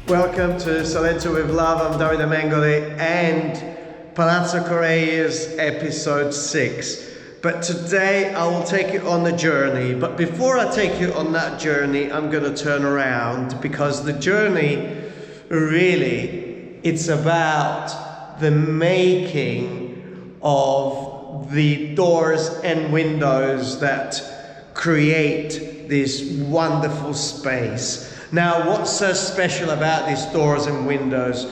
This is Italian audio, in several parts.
Welcome to Salento with Love. I'm Davide Mengoli and Palazzo Corigliano's episode 6. But today I will take you on a journey. But before I take you on that journey, I'm going to turn around because the journey really, it's about the making of the doors and windows that create this wonderful space. Now, what's so special about these doors and windows?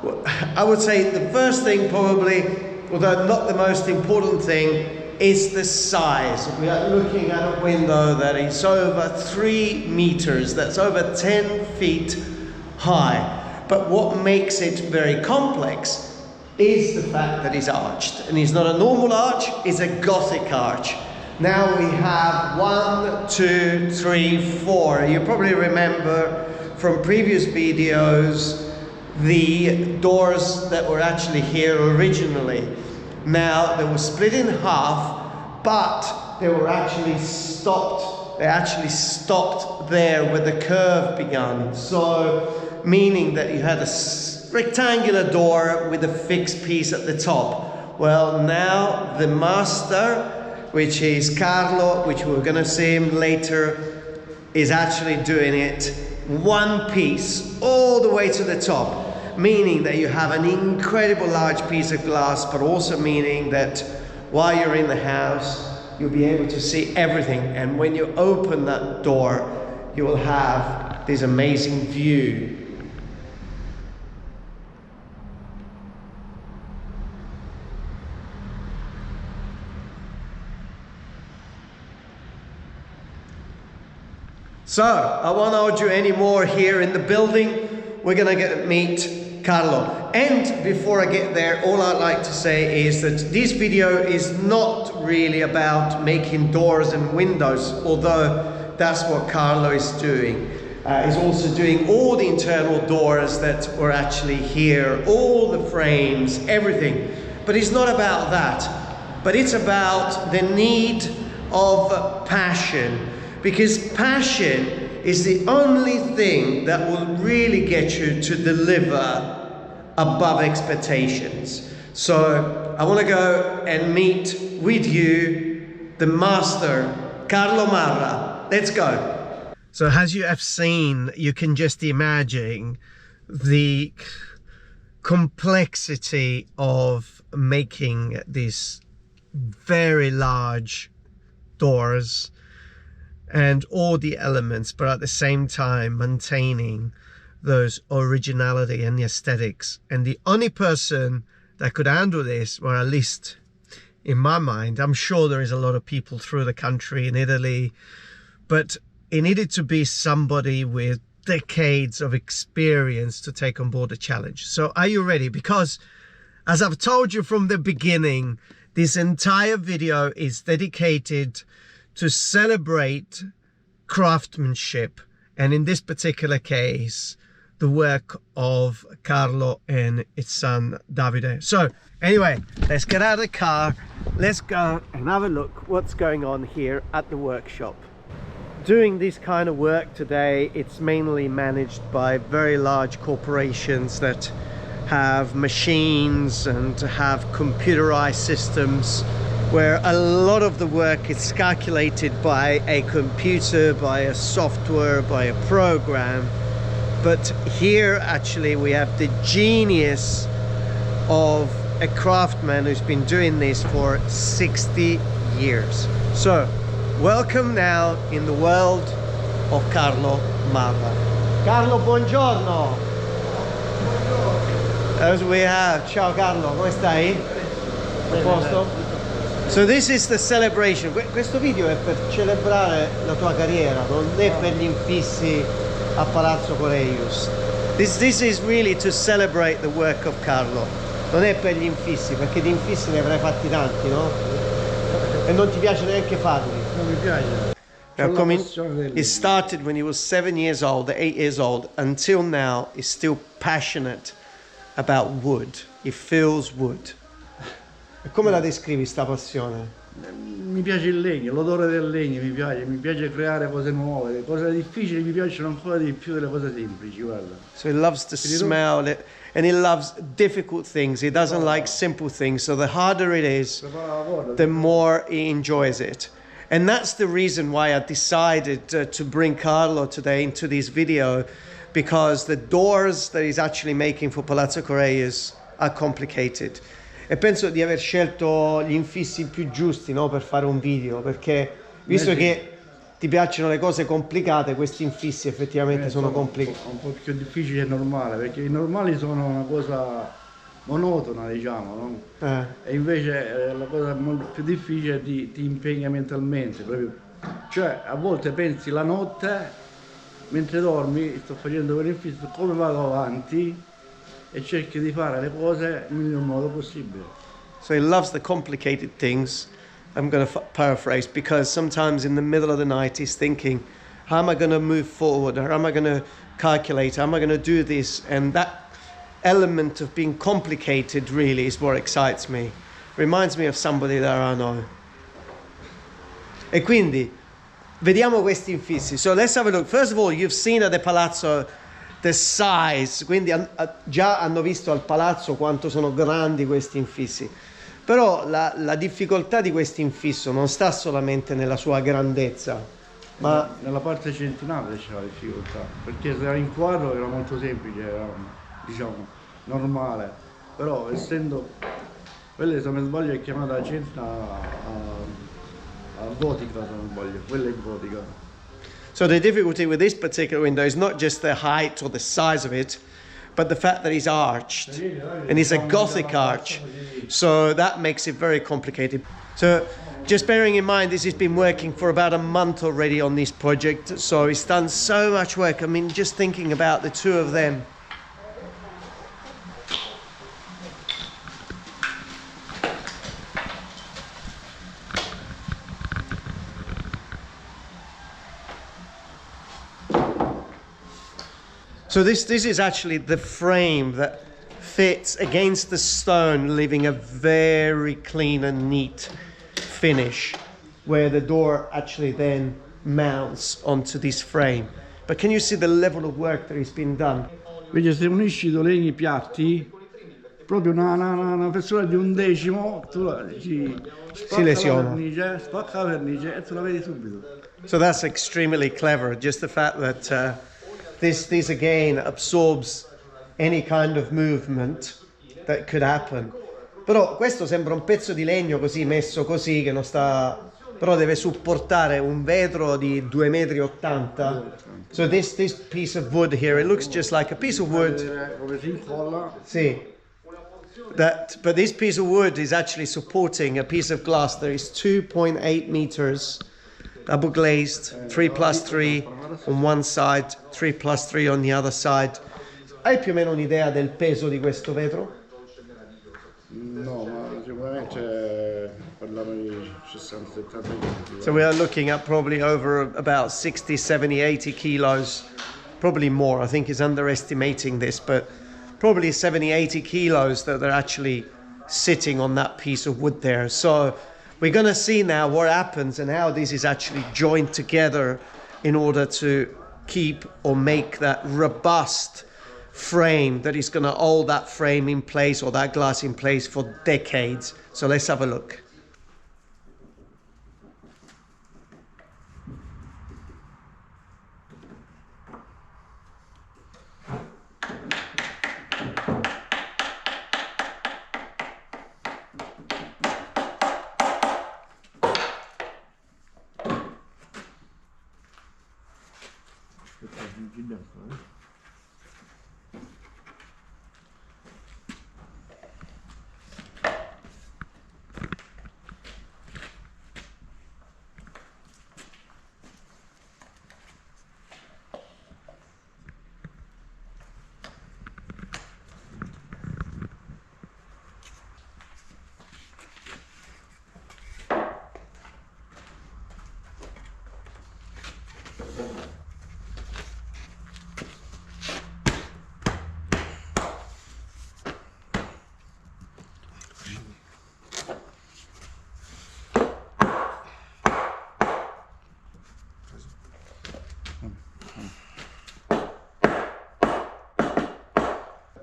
Well, I would say the first thing probably, although not the most important thing, is the size. We are looking at a window that is over 3 meters, that's over 10 feet high. But what makes it very complex is the fact that it's arched. And it's not a normal arch, it's a Gothic arch. Now we have 1, 2, 3, 4. You probably remember from previous videos the doors that were actually here originally. Now they were split in half, but they were actually stopped. They actually stopped there where the curve began. So meaning that you had a rectangular door with a fixed piece at the top. Well, now the master, which is Carlo, which we're gonna see him later, is actually doing it one piece all the way to the top, meaning that you have an incredible large piece of glass, but also meaning that while you're in the house, you'll be able to see everything. And when you open that door, you will have this amazing view. So, I won't hold you anymore here in the building. We're gonna meet Carlo. And before I get there, all I'd like to say is that this video is not really about making doors and windows, although that's what Carlo is doing. He's also doing all the internal doors that were actually here, all the frames, everything. But it's not about that. But it's about the need of passion. Because passion is the only thing that will really get you to deliver above expectations. So I want to go and meet with you the master, Carlo Marra. Let's go. So as you have seen, you can just imagine the complexity of making these very large doors and all the elements, but at the same time maintaining those originality and the aesthetics. And the only person that could handle this, or at least in my mind, I'm sure there is a lot of people through the country in Italy, but it needed to be somebody with decades of experience to take on board the challenge. So are you ready? Because as I've told you from the beginning, this entire video is dedicated to celebrate craftsmanship, and in this particular case, the work of Carlo and his son Davide. So anyway, let's get out of the car, let's go and have a look what's going on here at the workshop. Doing this kind of work today, it's mainly managed by very large corporations that have machines and have computerized systems where a lot of the work is calculated by a computer, by a software, by a program. But here actually we have the genius of a craftsman who's been doing this for 60 years. So welcome now in the world of Carlo Marra. Carlo, buongiorno. As we have, ciao Carlo, come stai? A posto? So this is the celebration. Questo video è per celebrare la tua carriera, non è per gli infissi a Palazzo Corigliano. This is really to celebrate the work of Carlo. Non è per gli infissi, perché di infissi ne avrai fatti tanti, no? E non ti piace neanche farli. Non mi piace. He started when he was 7 years old, 8 years old. Until now, he's still passionate about wood. He feels wood. E come la descrivi sta passione? Mi piace il legno, l'odore del legno mi piace creare cose nuove, le cose difficili mi piacciono ancora di più delle cose semplici, guarda. So he loves to smell it, and he loves difficult things. He doesn't like simple things. So the harder it is, the more he enjoys it. And that's the reason why I decided to bring Carlo today into this video, because the doors that he's actually making for Palazzo Corellius are complicated. E penso di aver scelto gli infissi più giusti, no, per fare un video, perché visto che ti piacciono le cose complicate, questi infissi effettivamente sono complicati. Un po' più difficile e normale, perché i normali sono una cosa monotona, diciamo, no? E invece la cosa molto più difficile ti impegna mentalmente, proprio. Cioè a volte pensi la notte, mentre dormi, sto facendo quell'infisso, come vado avanti, e cerchi di fare le cose nel miglior modo possibile. So he loves the complicated things. I'm going to paraphrase, because sometimes in the middle of the night he's thinking, how am I going to move forward? How am I going to calculate? How am I going to do this? And that element of being complicated really is what excites me. Reminds me of somebody that I know. E quindi vediamo questi infissi. So let's have a look. First of all, you've seen at the palazzo the size, quindi già hanno visto al palazzo quanto sono grandi questi infissi. Però la difficoltà di questo infisso non sta solamente nella sua grandezza, ma nella parte centinale c'è la difficoltà, perché se era in quadro era molto semplice, era, diciamo, normale, però essendo quella, se non sbaglio, è chiamata centina gotica, se non sbaglio, quella è gotica. So the difficulty with this particular window is not just the height or the size of it, but the fact that it's arched, and it's a Gothic arch, so that makes it very complicated. So just bearing in mind, this has been working for about a month already on this project, so he's done so much work. I mean, just thinking about the two of them. So this is actually the frame that fits against the stone, leaving a very clean and neat finish, where the door actually then mounts onto this frame. But can you see the level of work that has been done? Vedi, se unisci due legni piatti, proprio una persona di un decimo, tu si lesiona. Spacca la vernice e tu la vedi subito. So that's extremely clever, just the fact that this again absorbs any kind of movement that could happen. Però questo sembra un pezzo di legno così messo così, che non sta, però deve supportare un vetro di 2,80 m. So this piece of wood here, it looks just like a piece of wood. Come si incolla? Sì. But this piece of wood is actually supporting a piece of glass that is 2.8 meters, double glazed, 3+3 on one side, 3+3 on the other side. Hai più o meno un'idea del peso di questo vetro? No, ma sicuramente parliamo di 60-70 kg. So we are looking at probably over about 60, 70, 80 kilos, probably more. I think he's underestimating this, but probably 70, 80 kilos that they're actually sitting on that piece of wood there. So we're going to see now what happens and how this is actually joined together in order to keep or make that robust frame that is going to hold that frame in place or that glass in place for decades. So let's have a look.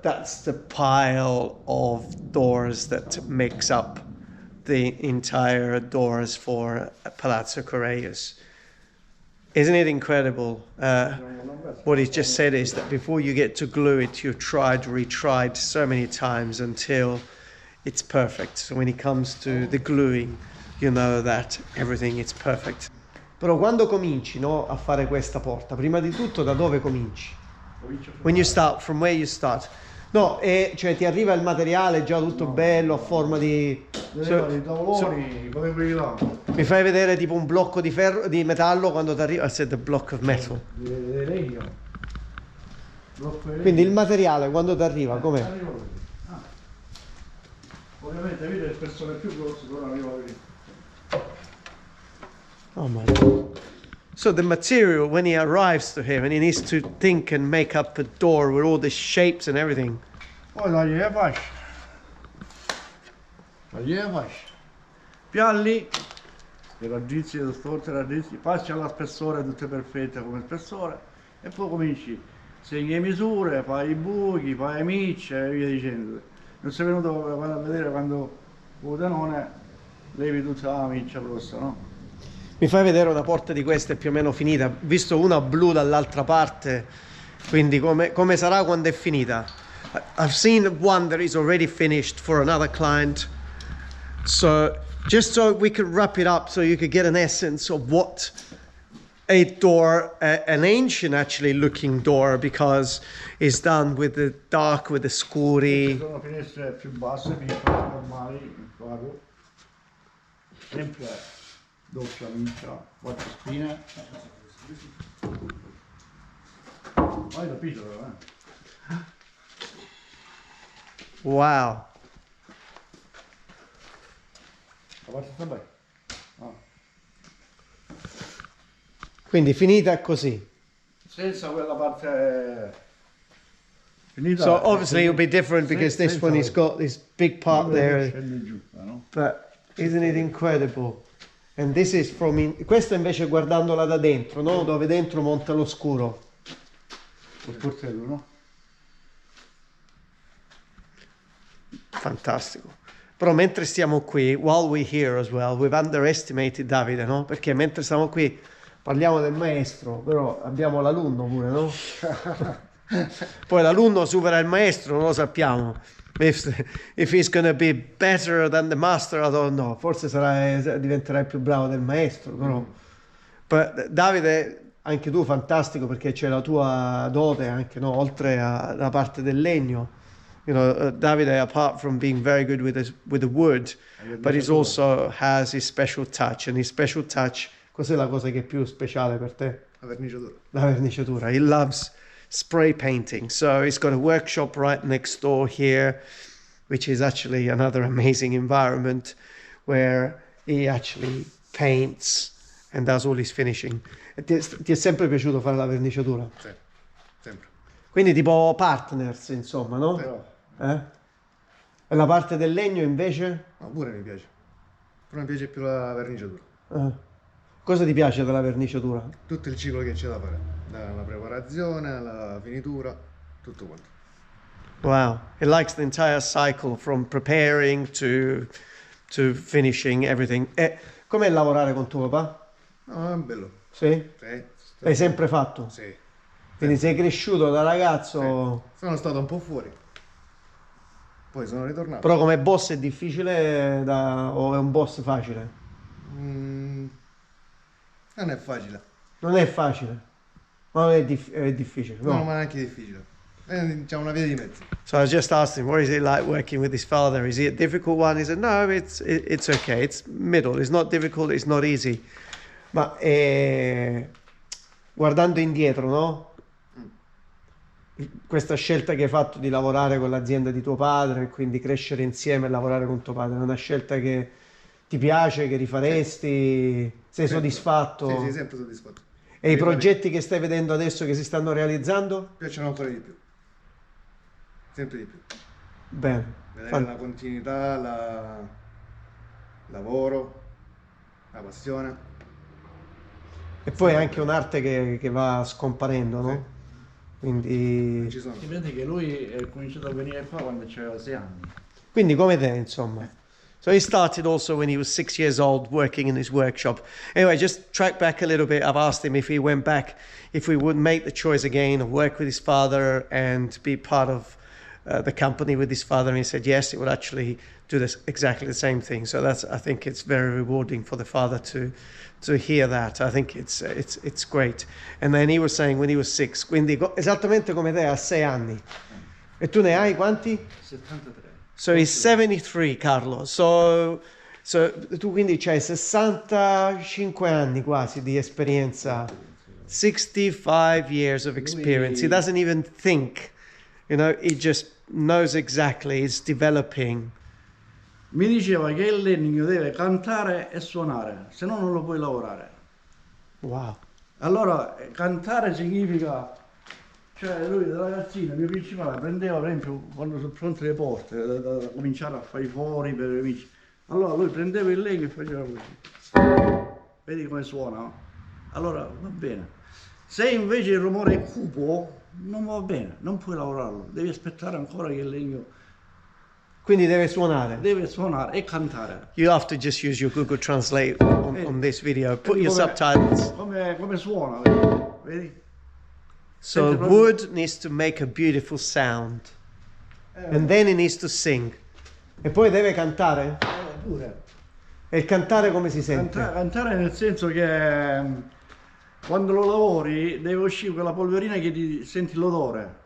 that's the pile of doors that makes up the entire doors for Palazzo Corellius. Isn't it incredible? What he's just said is that before you get to glue it, you've tried, retried so many times until it's perfect. So when it comes to the gluing, you know that everything is perfect. Però quando cominci, no, a fare questa porta, prima di tutto da dove cominci? When you start, from where you start? No, cioè ti arriva il materiale già tutto bello, a forma di... mi fai vedere tipo un blocco di ferro, di metallo quando ti arriva? I said the block of metal. Quindi il materiale quando ti arriva, com'è? Ovviamente vedi le persone più grosse non arrivano lì. Oh my God. So the material, when he arrives to him and he needs to think and make up a door with all the shapes and everything. Poi non gliene faccio. Non gliene faccio. Pialli, le raggizi, le storte, le raggizi, passi alla spessore tutte perfette come spessore e poi cominci, segni le misure, fai i buchi, fai le micce e via dicendo. Non sei venuto a vedere quando Udenone levi tutta la miccia grossa, no? Mi fai vedere una porta di queste più o meno finita, visto una blu dall'altra parte, quindi come sarà quando è finita? I've seen one that is already finished for another client, so just so we could wrap it up so you could get an essence of what a door, an ancient actually looking door, because it's done with the dark, with the scuri. Sono finestre più basse, piccole, normali, in quadro, sempre doppia mincia, 4 spine. Vai da piccolo, Wow. La parte sta bene. Quindi finita così. Senza quella parte finita. So obviously it'll be different because this one has got this big part there. But isn't it incredible? And this is from questa invece guardandola da dentro, no? Dove dentro monta lo scuro. Il portello, no? Fantastico. Però mentre stiamo qui, while we're here as well, we've underestimated Davide, no? Perché mentre stiamo qui parliamo del maestro, però abbiamo l'alunno pure, no? Poi l'alunno supera il maestro, non lo sappiamo. If he's gonna be better than the master, I don't know. Forse diventerai più bravo del maestro, però. But, Davide, anche tu fantastico perché c'è la tua dote anche, no? Oltre alla parte del legno. You know, Davide, apart from being very good with the wood, but he also has his special touch, and his special touch, cos'è la cosa che è più speciale per te? La verniciatura. La verniciatura. He loves spray painting, so he's got a workshop right next door here, which is actually another amazing environment where he actually paints and does all his finishing. Ti è sempre piaciuto fare la verniciatura? Sì, sempre. Quindi tipo partners, insomma, no? Però. E la parte del legno invece? No, pure mi piace. Però mi piace più la verniciatura. Cosa ti piace della verniciatura? Tutto il ciclo che c'è da fare. Dalla preparazione alla finitura, tutto quanto. Wow, he likes the entire cycle from preparing to finishing everything. E com'è lavorare con tuo papà? No, è bello. Sì? Sì. L'hai sempre fatto? Sì. Quindi sei cresciuto da ragazzo? Sì. Sono stato un po' fuori. Poi sono ritornato. Però come boss è difficile o è un boss facile? Non è facile. Non è facile, ma non è, è difficile. No, ma è anche difficile. C'è una via di mezzo. So I just asked him, what is it like working with his father? Is he a difficult one? He said, no, it's okay. It's middle. It's not difficult, it's not easy. Ma guardando indietro, no? Questa scelta che hai fatto di lavorare con l'azienda di tuo padre e quindi crescere insieme e lavorare con tuo padre, è una scelta che ti piace, che rifaresti? Sei soddisfatto? Sì, sempre soddisfatto. E i progetti che stai vedendo adesso che si stanno realizzando? Mi piacciono ancora di più. Sempre di più. Bene. Vedere la continuità, il lavoro, la passione. E poi anche un'arte che va scomparendo, no? Sì. Quindi, Si vede che lui è cominciato a venire qua quando aveva 6 anni. quindi come te, insomma. So he started also when he was 6 years old working in his workshop. Anyway, just track back a little bit. I've asked him if he went back, if we would make the choice again of work with his father and be part of the company with his father. And he said, yes, it would actually do this exactly the same thing. So I think it's very rewarding for the father to hear that. I think it's great. And then he was saying when he was 6, quindi esattamente come te, a 6 anni. E tu ne hai quanti? 73. So he's 73, Carlo. So tu quindi c'hai 65 anni quasi di esperienza. 65 years of experience. He doesn't even think, he just knows exactly. He's developing. Mi diceva che il legno deve cantare e suonare, se no non lo puoi lavorare. Wow. Allora, cantare significa, cioè lui da ragazzino, il mio principale, prendeva per esempio quando sono pronte le porte, da cominciare a fare i fori per gli amici. Allora lui prendeva il legno e faceva così. Vedi come suona? No? Allora va bene. Se invece il rumore è cupo, non va bene, non puoi lavorarlo, devi aspettare ancora che il legno... Quindi deve suonare. Deve suonare e cantare. You have to just use your Google Translate on this video. Put your subtitles. Come suona, vedi? So wood needs to make a beautiful sound. And then it needs to sing. E poi deve cantare? Pure. E il cantare come si sente? Cantare nel senso che quando lo lavori deve uscire quella polverina che ti senti l'odore.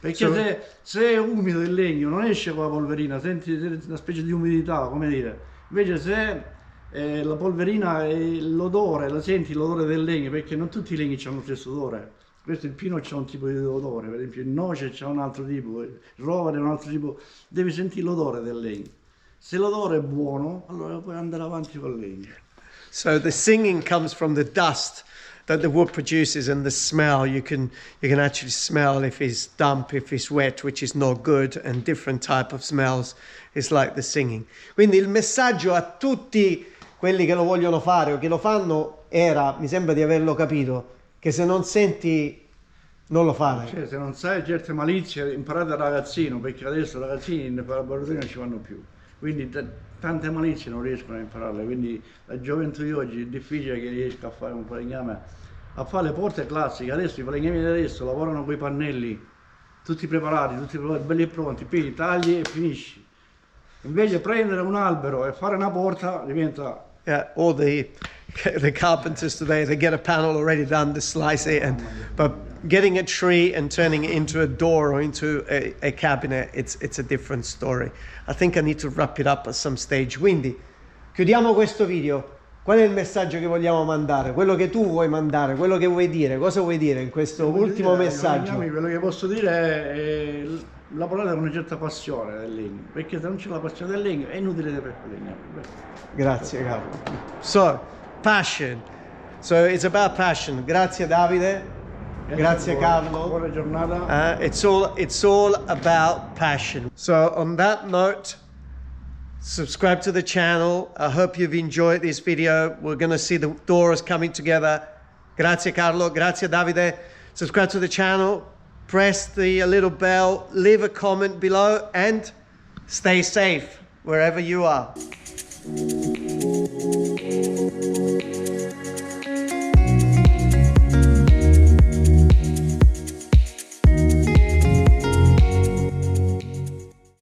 Perché se è umido il legno non esce quella polverina, senti una specie di umidità, come dire. Invece se la polverina e l'odore, la senti l'odore del legno, perché non tutti i legni hanno lo stesso odore. Questo il pino c'ha un tipo di odore, per esempio il noce c'ha un altro tipo, il rovere è un altro tipo, devi sentire l'odore del legno. Se l'odore è buono, allora puoi andare avanti col legno. So the singing comes from the dust that the wood produces and the smell. You can actually smell if it's damp, if it's wet, which is not good, and different type of smells. It's like the singing. Quindi il messaggio a tutti quelli che lo vogliono fare o che lo fanno era, mi sembra di averlo capito, che se non senti non lo fare. Cioè, se non sai certe malizie imparate da ragazzino, perché adesso i ragazzini in laboratorio non ci vanno più. Quindi tante malizie non riescono a impararle, quindi la gioventù di oggi è difficile che riesca a fare un falegname, a fare le porte classiche. Adesso i falegnami di adesso lavorano con i pannelli, tutti preparati, belli e pronti, pigli, tagli e finisci. Invece prendere un albero e fare una porta diventa... Yeah, all the carpenters today, they get a panel already done, they slice it, but getting a tree and turning it into a door or into a cabinet, it's a different story. I think I need to wrap it up at some stage. Quindi, chiudiamo questo video. Qual è il messaggio che vogliamo mandare? Quello che tu vuoi mandare, quello che vuoi dire? Cosa vuoi dire in questo ultimo messaggio? Quello che posso dire è lavorare con una certa passione del legno, perché se non c'è la passione del legno è inutile per falegnare. Grazie Carlo. So, passion. So it's about passion. Grazie Davide. Grazie Carlo. Buona giornata. It's all about passion. So on that note, subscribe to the channel. I hope you've enjoyed this video. We're going to see the doors coming together. Grazie Carlo. Grazie Davide. Subscribe to the channel. Press the little bell. Leave a comment below and stay safe wherever you are.